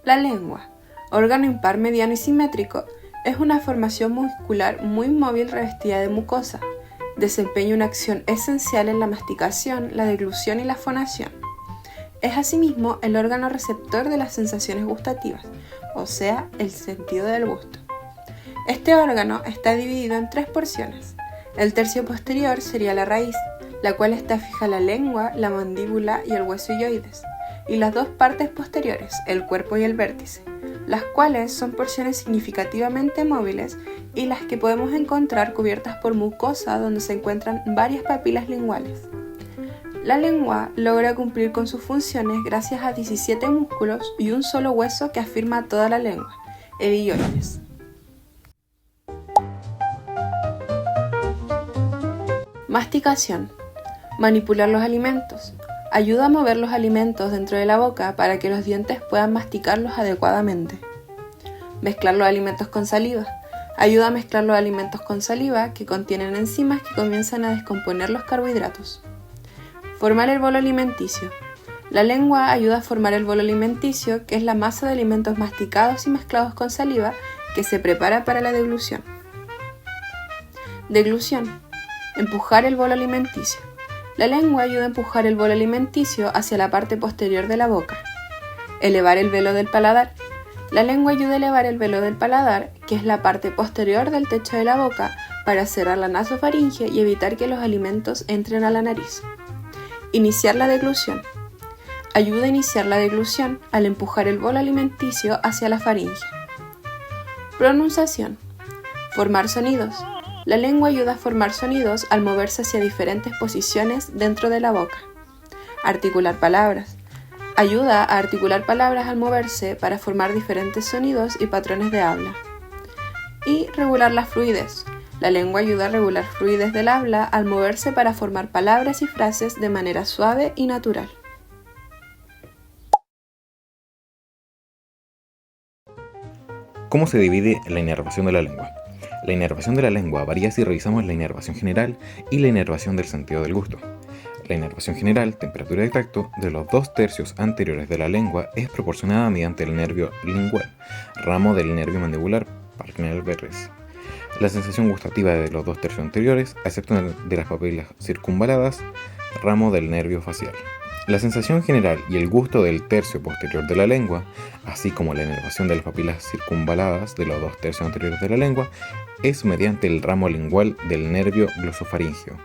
La lengua, órgano impar mediano y simétrico, es una formación muscular muy móvil revestida de mucosa. Desempeña una acción esencial en la masticación, la deglución y la fonación. Es asimismo el órgano receptor de las sensaciones gustativas, o sea, el sentido del gusto. Este órgano está dividido en 3 porciones. El tercio posterior sería la raíz, la cual está fija a la lengua, la mandíbula y el hueso ilioides, y las 2 partes posteriores, el cuerpo y el vértice, las cuales son porciones significativamente móviles y las que podemos encontrar cubiertas por mucosa donde se encuentran varias papilas linguales. La lengua logra cumplir con sus funciones gracias a 17 músculos y un solo hueso que afirma toda la lengua, el ilioides. Masticación. Manipular los alimentos. Ayuda a mover los alimentos dentro de la boca para que los dientes puedan masticarlos adecuadamente. Mezclar los alimentos con saliva. Ayuda a mezclar los alimentos con saliva que contienen enzimas que comienzan a descomponer los carbohidratos. Formar el bolo alimenticio. La lengua ayuda a formar el bolo alimenticio, que es la masa de alimentos masticados y mezclados con saliva que se prepara para la deglución. Deglución. Empujar el bolo alimenticio. La lengua ayuda a empujar el bolo alimenticio hacia la parte posterior de la boca. Elevar el velo del paladar. La lengua ayuda a elevar el velo del paladar, que es la parte posterior del techo de la boca, para cerrar la nasofaringe y evitar que los alimentos entren a la nariz. Iniciar la deglución. Ayuda a iniciar la deglución al empujar el bolo alimenticio hacia la faringe. Pronunciación. Formar sonidos. La lengua ayuda a formar sonidos al moverse hacia diferentes posiciones dentro de la boca. Articular palabras. Ayuda a articular palabras al moverse para formar diferentes sonidos y patrones de habla. Y regular la fluidez. La lengua ayuda a regular fluidez del habla al moverse para formar palabras y frases de manera suave y natural. ¿Cómo se divide la inervación de la lengua? La inervación de la lengua varía si revisamos la inervación general y la inervación del sentido del gusto. La inervación general, temperatura de tacto, de los 2/3 anteriores de la lengua es proporcionada mediante el nervio lingual, ramo del nervio mandibular, Parkinal Verres. La sensación gustativa de los 2/3 anteriores, a excepción de las papilas circunvaladas, ramo del nervio facial. La sensación general y el gusto del tercio posterior de la lengua, así como la inervación de las papilas circunvaladas de los 2/3 anteriores de la lengua, es mediante el ramo lingual del nervio glosofaríngeo.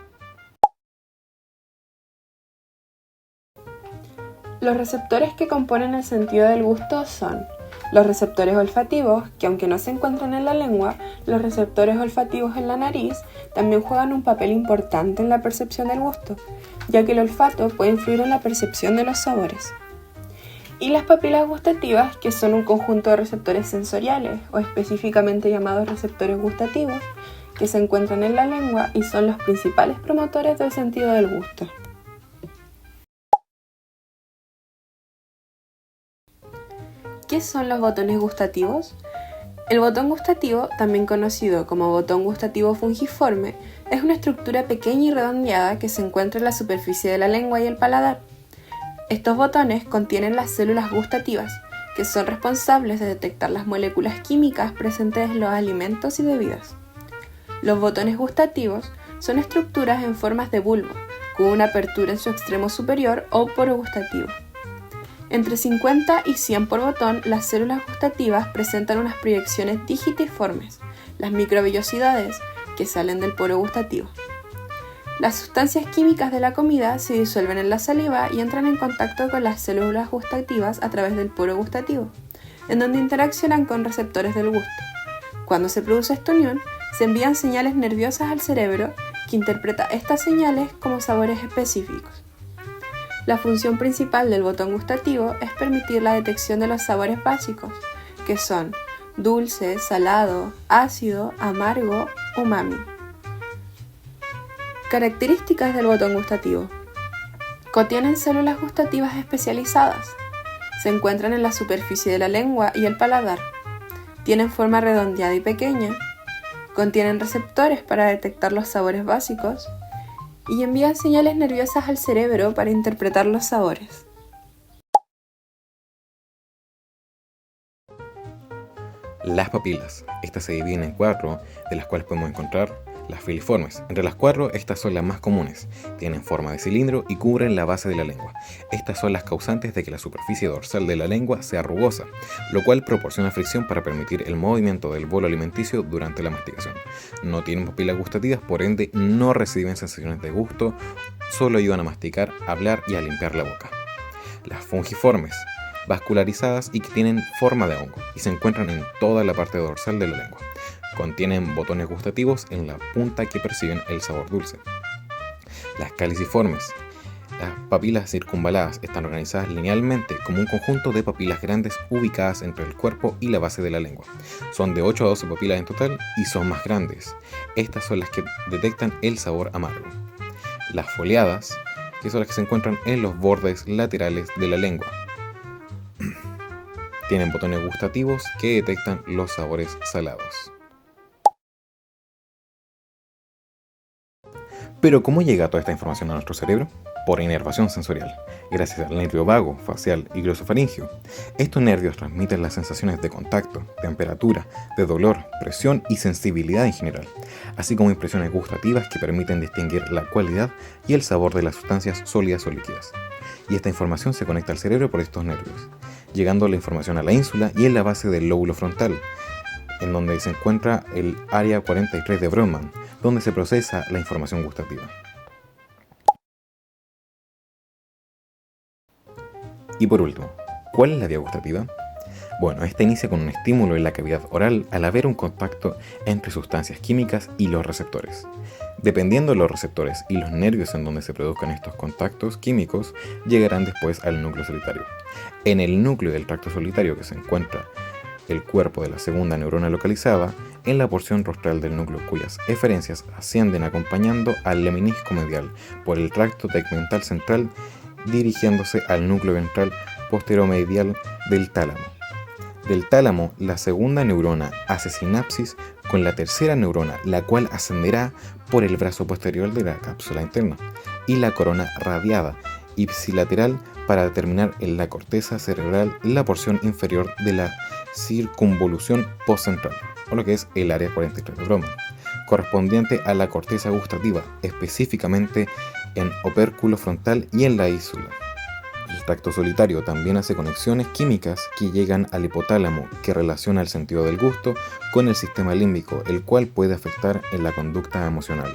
Los receptores que componen el sentido del gusto son los receptores olfativos, que aunque no se encuentran en la lengua, los receptores olfativos en la nariz también juegan un papel importante en la percepción del gusto, ya que el olfato puede influir en la percepción de los sabores. Y las papilas gustativas, que son un conjunto de receptores sensoriales, o específicamente llamados receptores gustativos, que se encuentran en la lengua y son los principales promotores del sentido del gusto. ¿Qué son los botones gustativos? El botón gustativo, también conocido como botón gustativo fungiforme, es una estructura pequeña y redondeada que se encuentra en la superficie de la lengua y el paladar. Estos botones contienen las células gustativas, que son responsables de detectar las moléculas químicas presentes en los alimentos y bebidas. Los botones gustativos son estructuras en formas de bulbo, con una apertura en su extremo superior o poro gustativo. Entre 50 y 100 por botón, las células gustativas presentan unas proyecciones digitiformes, las microvellosidades, que salen del poro gustativo. Las sustancias químicas de la comida se disuelven en la saliva y entran en contacto con las células gustativas a través del poro gustativo, en donde interaccionan con receptores del gusto. Cuando se produce esta unión, se envían señales nerviosas al cerebro, que interpreta estas señales como sabores específicos. La función principal del botón gustativo es permitir la detección de los sabores básicos, que son dulce, salado, ácido, amargo, umami. Características del botón gustativo. Contienen células gustativas especializadas. Se encuentran en la superficie de la lengua y el paladar. Tienen forma redondeada y pequeña. Contienen receptores para detectar los sabores básicos y envían señales nerviosas al cerebro para interpretar los sabores. Las papilas. Estas se dividen en 4, de las cuales podemos encontrar las filiformes. Entre las 4, estas son las más comunes. Tienen forma de cilindro y cubren la base de la lengua. Estas son las causantes de que la superficie dorsal de la lengua sea rugosa, lo cual proporciona fricción para permitir el movimiento del bolo alimenticio durante la masticación. No tienen papilas gustativas, por ende no reciben sensaciones de gusto, solo ayudan a masticar, a hablar y a limpiar la boca. Las fungiformes, vascularizadas y que tienen forma de hongo y se encuentran en toda la parte dorsal de la lengua. Contienen botones gustativos en la punta que perciben el sabor dulce. Las caliciformes. Las papilas circunvaladas están organizadas linealmente como un conjunto de papilas grandes ubicadas entre el cuerpo y la base de la lengua. Son de 8 a 12 papilas en total y son más grandes. Estas son las que detectan el sabor amargo. Las foliadas, que son las que se encuentran en los bordes laterales de la lengua. Tienen botones gustativos que detectan los sabores salados. Pero ¿cómo llega toda esta información a nuestro cerebro? Por inervación sensorial, gracias al nervio vago, facial y glosofaringeo. Estos nervios transmiten las sensaciones de contacto, temperatura, de dolor, presión y sensibilidad en general, así como impresiones gustativas que permiten distinguir la cualidad y el sabor de las sustancias sólidas o líquidas. Y esta información se conecta al cerebro por estos nervios, llegando la información a la ínsula y en la base del lóbulo frontal, en donde se encuentra el área 43 de Brodmann, donde se procesa la información gustativa. Y por último, ¿cuál es la vía gustativa? Bueno, esta inicia con un estímulo en la cavidad oral al haber un contacto entre sustancias químicas y los receptores. Dependiendo de los receptores y los nervios en donde se produzcan estos contactos químicos, llegarán después al núcleo solitario. En el núcleo del tracto solitario que se encuentra el cuerpo de la segunda neurona localizada, en la porción rostral del núcleo cuyas eferencias ascienden acompañando al lemnisco medial por el tracto tegmental central dirigiéndose al núcleo ventral posteromedial del tálamo. Del tálamo, la segunda neurona hace sinapsis con la tercera neurona, la cual ascenderá por el brazo posterior de la cápsula interna y la corona radiada ipsilateral para terminar en la corteza cerebral, la porción inferior de la circunvolución postcentral, o lo que es el área 43 de Brodmann, correspondiente a la corteza gustativa, específicamente en opérculo frontal y en la ínsula. El tracto solitario también hace conexiones químicas que llegan al hipotálamo, que relaciona el sentido del gusto con el sistema límbico, el cual puede afectar en la conducta emocional.